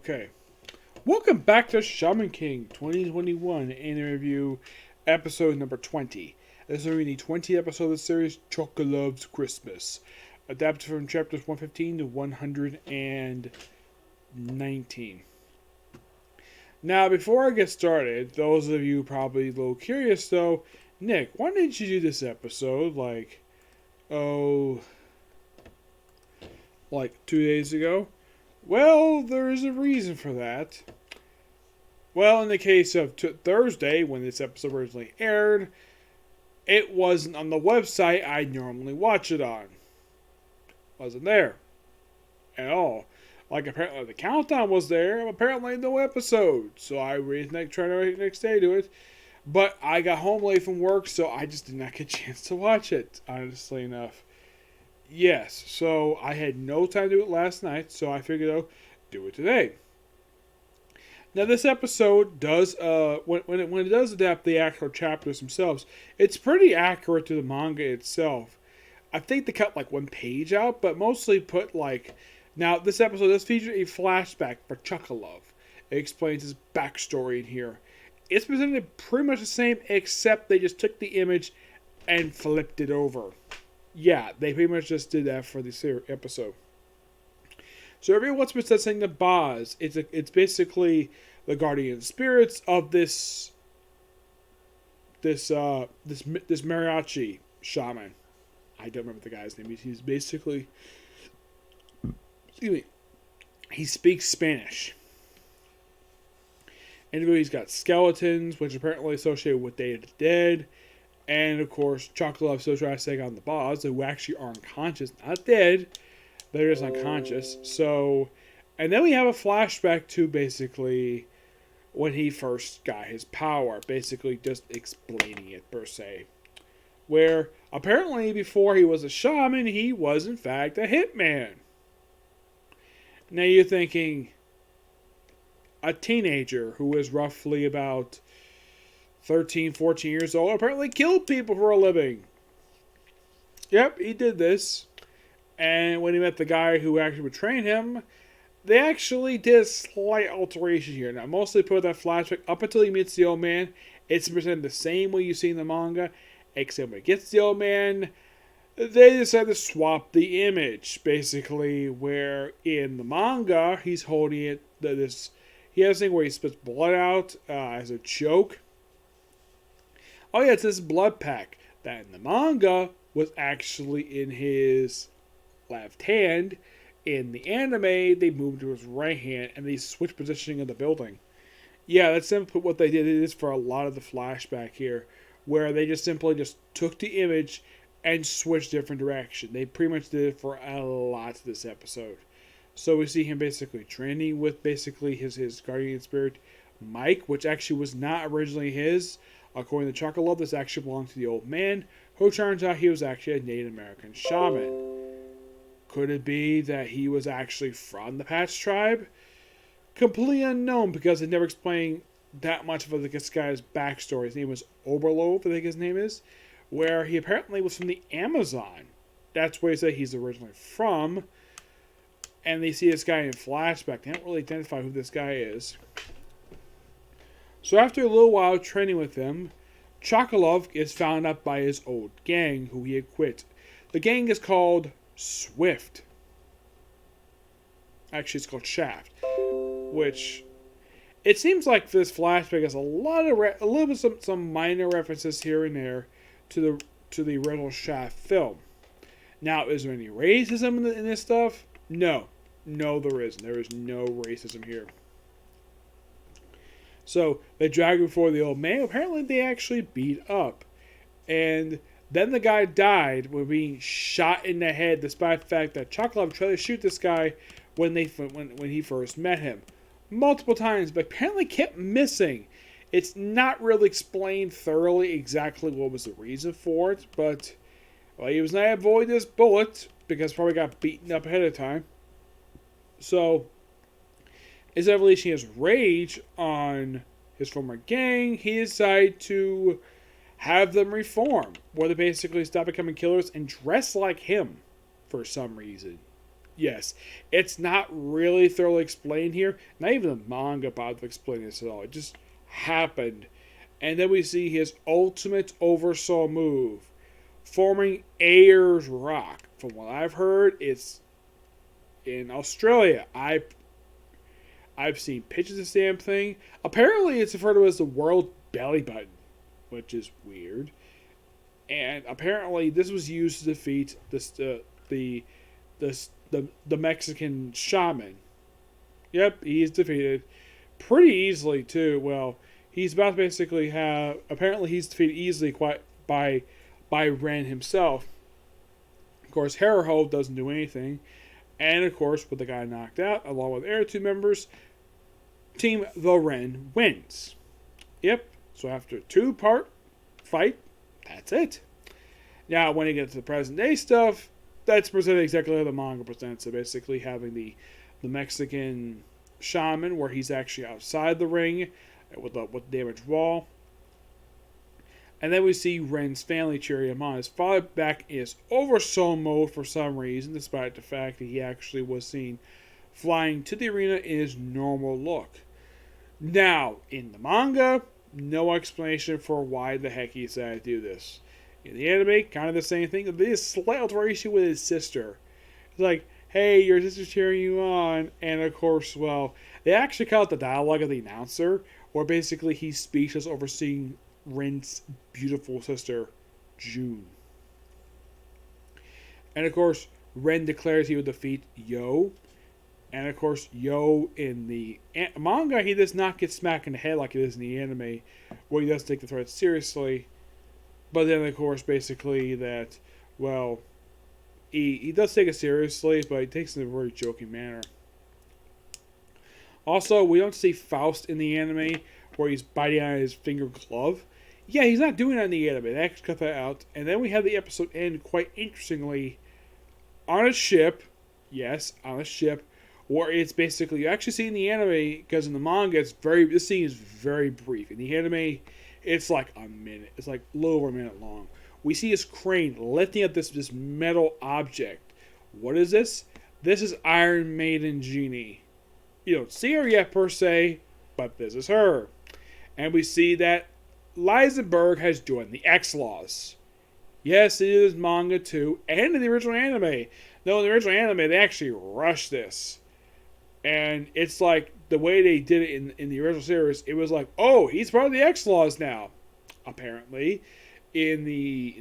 Okay. Welcome back to Shaman King 2021 Anime Review, episode number 20. This will be the 20th episode of the series, Chocolove's Christmas. Adapted from chapters 115 to 119. Now, before I get started, those of you probably a little curious though, Nick, why didn't you do this episode like 2 days ago? Well, there is a reason for that. Well, in the case of Thursday, when this episode originally aired, it wasn't on the website I normally watch it on. Wasn't there at all. Like, apparently the countdown was there, apparently no episode. So I tried to wait the next day to it. But I got home late from work, so I just did not get a chance to watch it, honestly enough. Yes, so I had no time to do it last night, so I figured I'll do it today. Now, this episode does, when it does adapt the actual chapters themselves, it's pretty accurate to the manga itself. I think they cut like one page out, but mostly put like. Now, this episode does feature a flashback for Chocolove. It explains his backstory in here. It's presented pretty much the same, except they just took the image and flipped it over. Yeah, they pretty much just did that for this episode. So everyone what's possessing the Boz, it's basically the guardian spirits of this mariachi shaman. I don't remember the guy's name. He's basically, excuse me, he speaks Spanish. And he's got skeletons, which are apparently associated with Day of the Dead. And, of course, Chocolove still tries to take on the Boz, who actually are unconscious, not dead. They're just unconscious. So, and then we have a flashback to basically when he first got his power. Basically just explaining it, per se. Where, apparently, before he was a shaman, he was, in fact, a hitman. Now you're thinking, a teenager who is roughly about 13, 14 years old, apparently killed people for a living. Yep, he did this. And when he met the guy who actually would train him, they actually did a slight alteration here. Now, mostly put that flashback up until he meets the old man. It's presented the same way you see in the manga, except when he gets the old man, they decided to swap the image. Basically, where in the manga, he's holding it, he has a thing where he spits blood out as a joke. Oh yeah, it's this blood pack that in the manga was actually in his left hand. In the anime, they moved to his right hand and they switched positioning of the building. Yeah, that's simply what they did. It is for a lot of the flashback here, where they just simply took the image and switched different direction. They pretty much did it for a lot of this episode. So we see him basically training with basically his guardian spirit, Mike, which actually was not originally his. According to Chocolove, this actually belonged to the old man, who turns out he was actually a Native American shaman. Could it be that he was actually from the Patch tribe? Completely unknown, because they never explained that much of this guy's backstory. His name was Oberlove, I think his name is, where he apparently was from the Amazon. That's where he said he's originally from. And they see this guy in flashback. They don't really identify who this guy is. So after a little while training with him, Chocolove is found out by his old gang who he had quit. The gang is called Swift. Actually, it's called Shaft. Which, it seems like this flashback has a little bit some minor references here and there to the original Shaft film. Now, is there any racism in this stuff? No, there isn't. There is no racism here. So they drag before the old man. Apparently, they actually beat up, and then the guy died when being shot in the head, despite the fact that Chocolove tried to shoot this guy when he first met him multiple times, but apparently kept missing. It's not really explained thoroughly exactly what was the reason for it, but he was not able to avoid this bullet because probably got beaten up ahead of time. So, instead of unleashing his rage on his former gang, he decided to have them reform, where they basically stop becoming killers and dress like him for some reason. Yes, it's not really thoroughly explained here. Not even the manga bothered to explain this at all. It just happened. And then we see his ultimate oversoul move, forming Ayers Rock. From what I've heard, it's in Australia. I've seen pictures of the same thing. Apparently, it's referred to as the world belly button, which is weird. And apparently, this was used to defeat the the Mexican Shaman. Yep, he's defeated pretty easily too. Well, he's about to basically have. Apparently, he's defeated easily quite by Ren himself. Of course, Haraho doesn't do anything, and of course, with the guy knocked out, along with their two members, Team the Ren wins. Yep. So after a two-part fight, that's it. Now, when you get to the present day stuff, that's presented exactly how the manga presents. So basically, having the Mexican shaman, where he's actually outside the ring with the damaged wall. And then we see Ren's family cheering him on. His father back in his oversoul mode for some reason, despite the fact that he actually was seen flying to the arena in his normal look. Now, in the manga, no explanation for why the heck he decided to do this. In the anime, kind of the same thing. There's a slight alteration with his sister. It's like, hey, your sister's cheering you on. And of course, well, they actually cut out the dialogue of the announcer, where basically he's speechless overseeing Ren's beautiful sister, June. And of course, Ren declares he will defeat Yo. And of course, Yo in the manga, he does not get smacked in the head like it is in the anime, where he does take the threat seriously. But then, of course, basically that, well, he does take it seriously, but he takes it in a very joking manner. Also, we don't see Faust in the anime, where he's biting on his finger glove. Yeah, he's not doing that in the anime. They actually cut that out. And then we have the episode end, quite interestingly, on a ship. Yes, on a ship. Where it's basically, you actually see in the anime, because in the manga, this scene is very brief. In the anime, it's like a minute. It's like a little over a minute long. We see this crane lifting up this metal object. What is this? This is Iron Maiden Genie. You don't see her yet per se, but this is her. And we see that Lisenberg has joined the X-Laws. Yes, it is manga too, and in the original anime. No, in the original anime, they actually rushed this. And it's like, the way they did it in the original series, it was like, oh, he's part of the X-Laws now. Apparently. In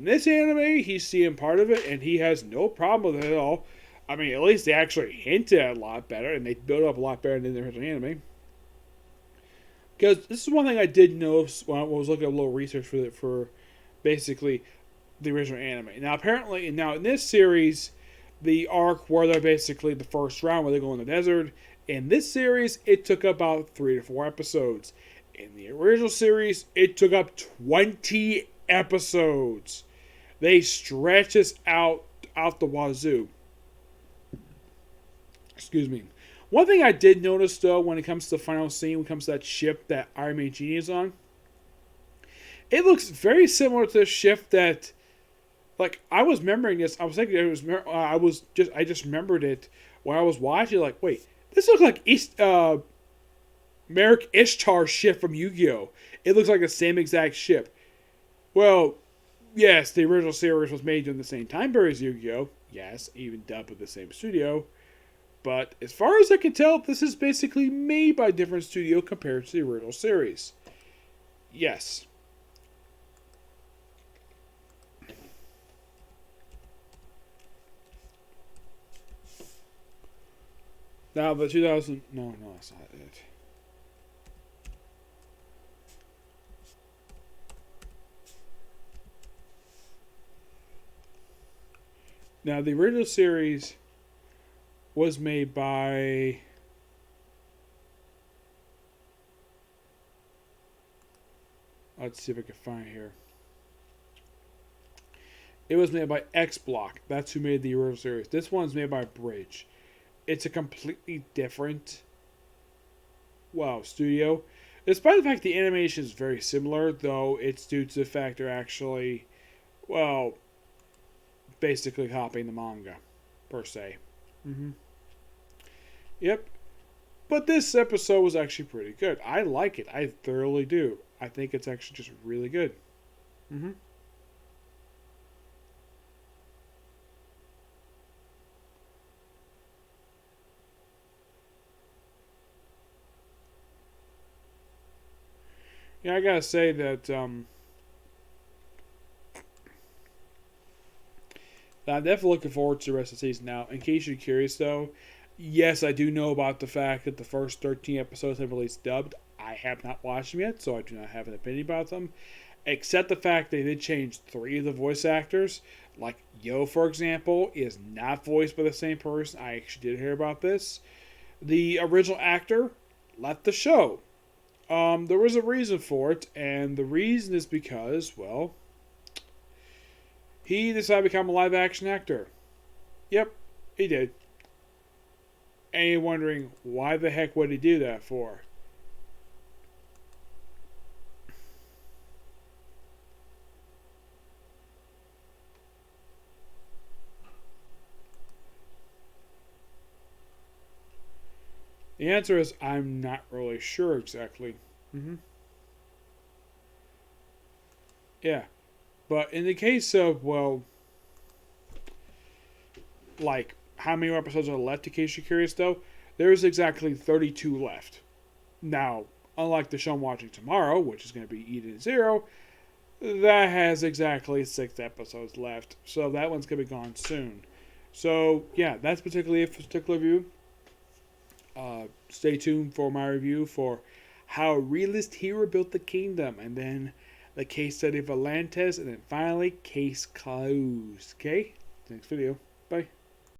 this anime, he's seeing part of it, and he has no problem with it at all. I mean, at least they actually hinted at a lot better, and they built up a lot better than the original anime. Because this is one thing I did notice when I was looking at a little research for basically the original anime. Now, apparently, in this series, the arc where they're basically the first round where they go in the desert, in this series, it took about 3 to 4 episodes. In the original series, it took up 20 episodes. They stretch this out the wazoo. Excuse me. One thing I did notice, though, when it comes to the final scene, when it comes to that ship that Iron Man Genie is on, it looks very similar to the ship that, like, I was remembering this. I was thinking it was. I just remembered it when I was watching. Like, wait, this looks like Merrick Ishtar's ship from Yu-Gi-Oh! It looks like the same exact ship. Well, yes, the original series was made during the same time period as Yu-Gi-Oh! Yes, even dubbed with the same studio. But as far as I can tell, this is basically made by a different studio compared to the original series. Yes. Now, the 2000... No, that's not it. Now, the original series was made by... Let's see if I can find it here. It was made by X Block. That's who made the original series. This one's made by Bridge. It's a completely different, studio. Despite the fact the animation is very similar, though, it's due to the fact they're actually, basically copying the manga, per se. Yep. But this episode was actually pretty good. I like it. I thoroughly do. I think it's actually just really good. Hmm. Yeah, I gotta say that I'm definitely looking forward to the rest of the season. Now, in case you're curious, though, yes, I do know about the fact that the first 13 episodes have released dubbed. I have not watched them yet, so I do not have an opinion about them. Except the fact they did change three of the voice actors. Like Yo, for example, is not voiced by the same person. I actually did hear about this. The original actor left the show. There was a reason for it, and the reason is because, well, he decided to become a live action actor. Yep, he did. And you're wondering, why the heck would he do that for? The answer is, I'm not really sure exactly. Hmm. Yeah. But in the case of, well, like, how many more episodes are left, in case you're curious, though, there's exactly 32 left. Now, unlike the show I'm watching tomorrow, which is going to be Eden Zero, that has exactly 6 episodes left. So that one's going to be gone soon. So, yeah, that's particularly it for this particular review. Stay tuned for my review for how a realist hero built the kingdom, and then the case study of Atlantis, and then finally, case closed. Okay? Next video. Bye.